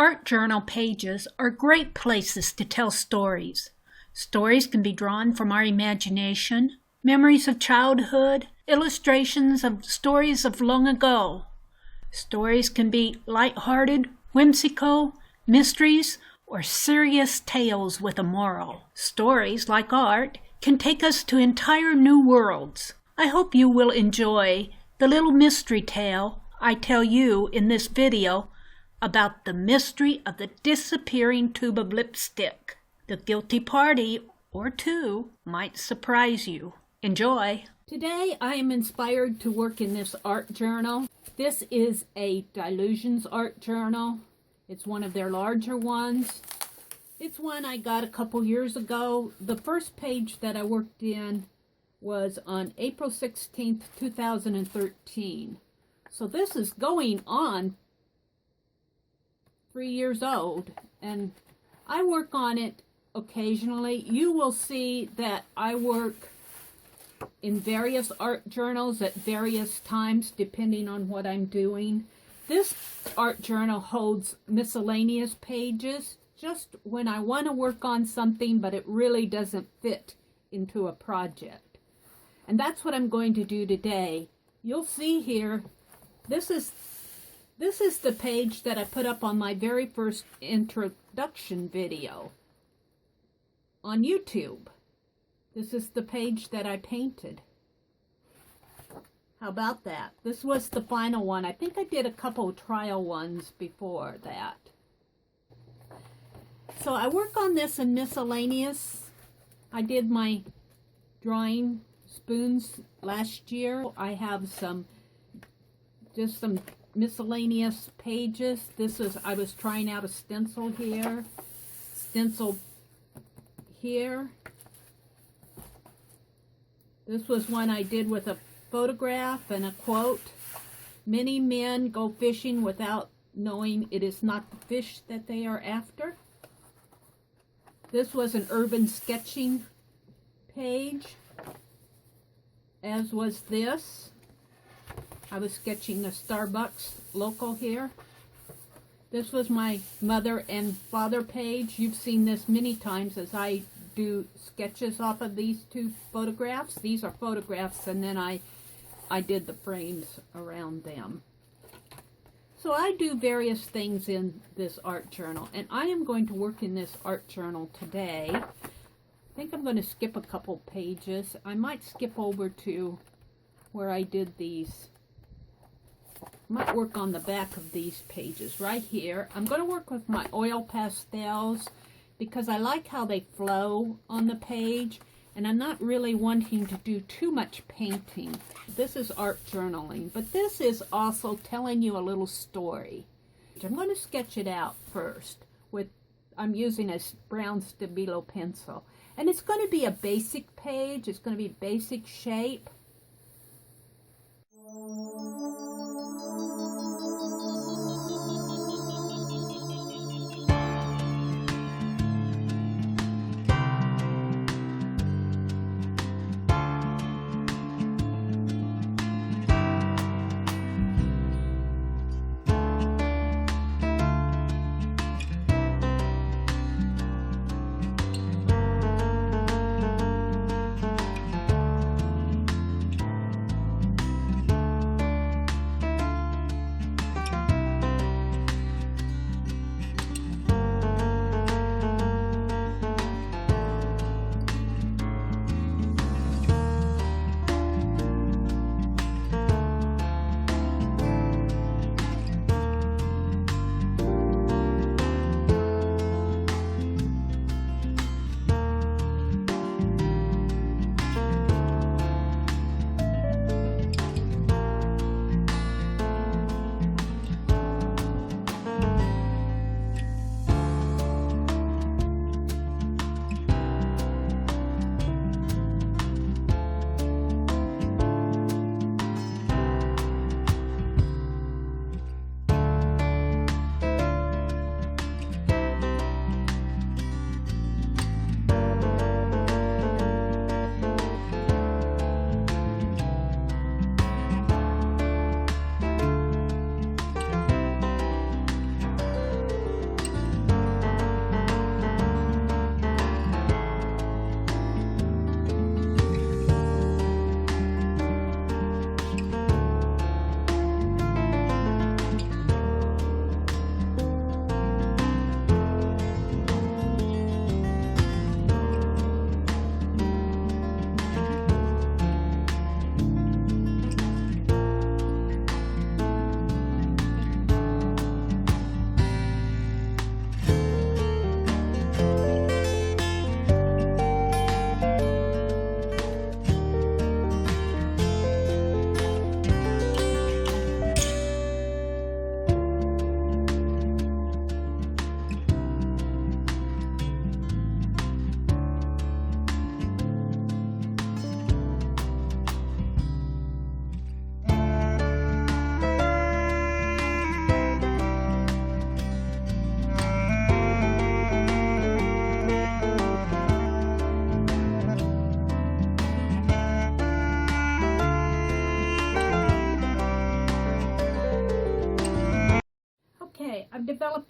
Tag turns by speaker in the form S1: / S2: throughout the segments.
S1: Art journal pages are great places to tell stories. Stories can be drawn from our imagination, memories of childhood, illustrations of stories of long ago. Stories can be light-hearted, whimsical, mysteries, or serious tales with a moral. Stories, like art, can take us to entire new worlds. I hope you will enjoy the little mystery tale I tell you in this video about the mystery of the disappearing tube of lipstick. The guilty party, or two, might surprise you. Enjoy! Today I am inspired to work in this art journal. This is a Delusions art journal. It's one of their larger ones. It's one I got a couple years ago. The first page that I worked in was on April 16th, 2013. So this is going on 3 years old, and I work on it occasionally. You will see that I work in various art journals at various times depending on what I'm doing. This art journal holds miscellaneous pages just when I want to work on something but it really doesn't fit into a project. And that's what I'm going to do today. You'll see here, this is the page that I put up on my very first introduction video on YouTube. This is the page that I painted. How about that? This was the final one. I think I did a couple trial ones before that. So I work on this in miscellaneous. I did my drawing spoons last year. I have just some miscellaneous pages. I was trying out a stencil here, stencil here. This was one I did with a photograph and a quote. Many men go fishing without knowing it is not the fish that they are after. This was an urban sketching page, as was this. I was sketching the Starbucks local here. This was my mother and father page. You've seen this many times as I do sketches off of these two photographs. These are photographs, and then I did the frames around them. So I do various things in this art journal, and I am going to work in this art journal today. I think I'm going to skip a couple pages. I might skip over to where I did these. I might work on the back of these pages right here. I'm going to work with my oil pastels because I like how they flow on the page, and I'm not really wanting to do too much painting. This is art journaling, but this is also telling you a little story. I'm going to sketch it out first I'm using a brown Stabilo pencil, and it's going to be a basic page. It's going to be basic shape.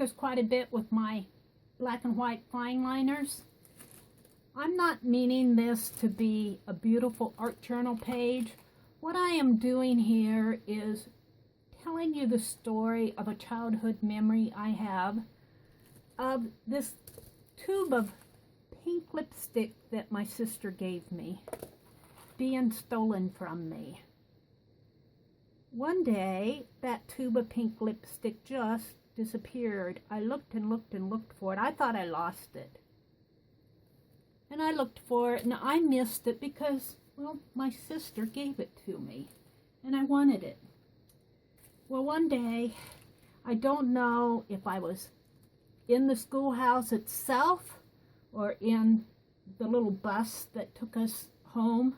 S1: practice quite a bit with my black and white fine liners. I'm not meaning this to be a beautiful art journal page. What I am doing here is telling you the story of a childhood memory I have of this tube of pink lipstick that my sister gave me being stolen from me. One day, that tube of pink lipstick just disappeared. I looked and looked and looked for it. I thought I lost it. And I looked for it, and I missed it because, well, my sister gave it to me, and I wanted it. Well, one day, I don't know if I was in the schoolhouse itself or in the little bus that took us home.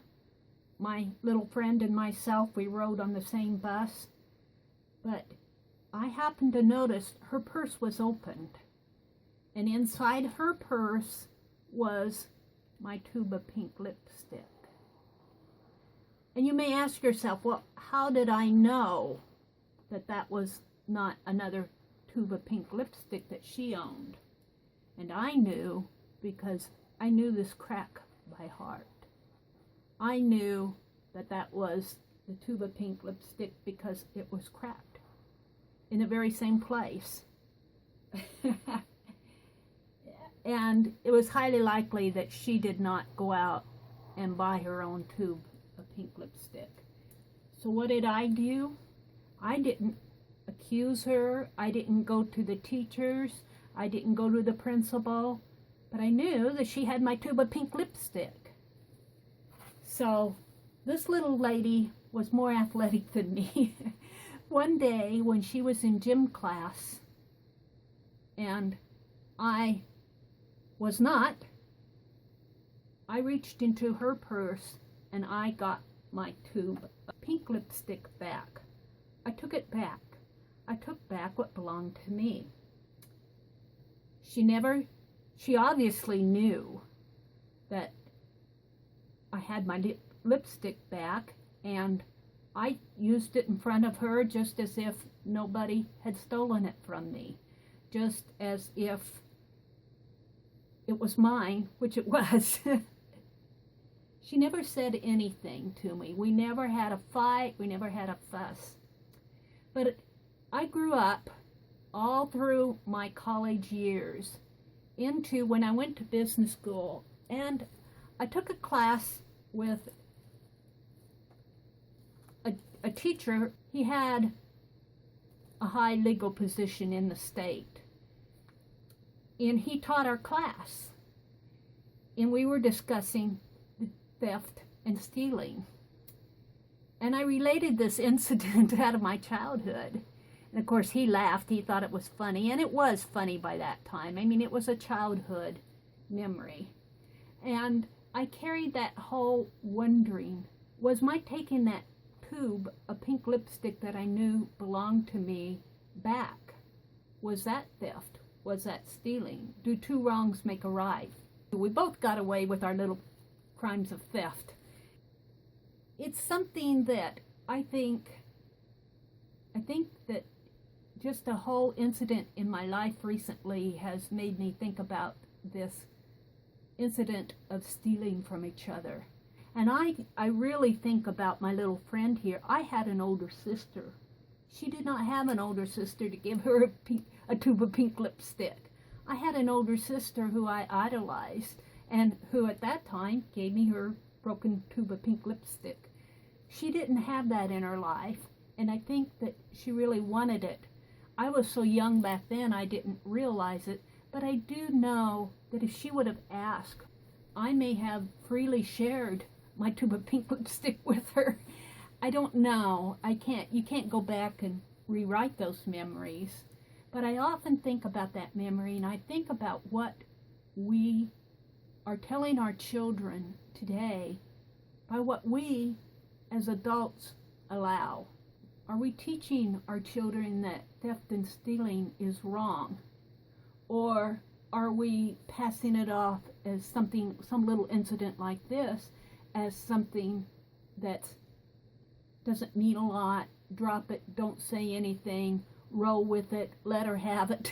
S1: My little friend and myself, we rode on the same bus. But I happened to notice her purse was opened. And inside her purse was my tube of pink lipstick. And you may ask yourself, well, how did I know that that was not another tube of pink lipstick that she owned? And I knew because I knew this crack by heart. I knew that that was the tube of pink lipstick because it was cracked in the very same place. And it was highly likely that she did not go out and buy her own tube of pink lipstick. So what did I do? I didn't accuse her. I didn't go to the teachers. I didn't go to the principal. But I knew that she had my tube of pink lipstick. So this little lady was more athletic than me. One day when she was in gym class and I was not, I reached into her purse and I got my tube of pink lipstick back. I took it back. I took back what belonged to me. She obviously knew that I had my lipstick back, and I used it in front of her just as if nobody had stolen it from me, just as if it was mine, which it was. She never said anything to me. We never had a fight. We never had a fuss. But I grew up all through my college years into when I went to business school, and I took a class with a teacher. He had a high legal position in the state, and he taught our class, and we were discussing theft and stealing, and I related this incident out of my childhood. And of course he laughed. He thought it was funny, and it was funny by that time. I mean, it was a childhood memory, and I carried that whole wondering, was my taking that tube of pink lipstick that I knew belonged to me back? Was that theft? Was that stealing? Do two wrongs make a right? We both got away with our little crimes of theft. It's something that I think that just a whole incident in my life recently has made me think about this incident of stealing from each other. And I really think about my little friend here. I had an older sister. She did not have an older sister to give her a tube of pink lipstick. I had an older sister who I idolized and who at that time gave me her broken tube of pink lipstick. She didn't have that in her life, and I think that she really wanted it. I was so young back then I didn't realize it, but I do know that if she would have asked, I may have freely shared my tube of pink lipstick with her. I don't know. You can't go back and rewrite those memories. But I often think about that memory, and I think about what we are telling our children today by what we as adults allow. Are we teaching our children that theft and stealing is wrong? Or are we passing it off as something, some little incident like this, as something that doesn't mean a lot, drop it, don't say anything, roll with it, let her have it?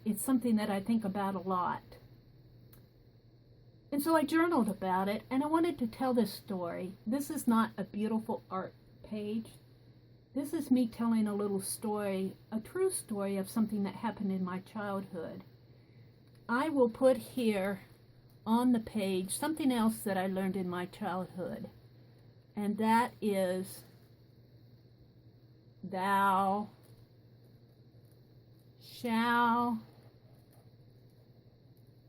S1: It's something that I think about a lot. And so I journaled about it, and I wanted to tell this story. This is not a beautiful art page. This is me telling a little story, a true story of something that happened in my childhood. I will put here on the page something else that I learned in my childhood, and that is thou shall,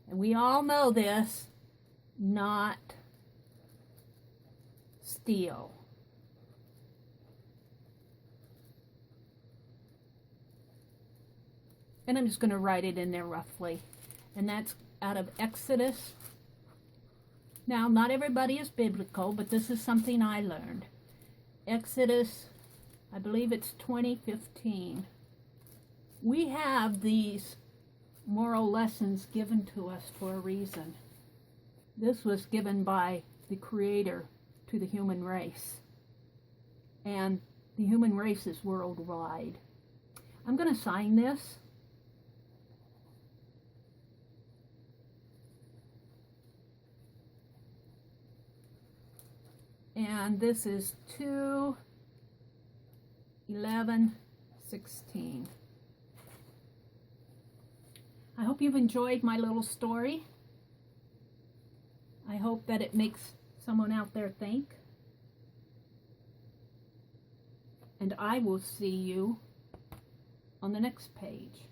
S1: and we all know this, not steal. And I'm just going to write it in there roughly. And that's out of Exodus. Now, not everybody is biblical, but this is something I learned. Exodus, I believe it's 20:15. We have these moral lessons given to us for a reason. This was given by the Creator to the human race. And the human race is worldwide. I'm going to sign this. And this is 2/11/16. I hope you've enjoyed my little story. I hope that it makes someone out there think. And I will see you on the next page.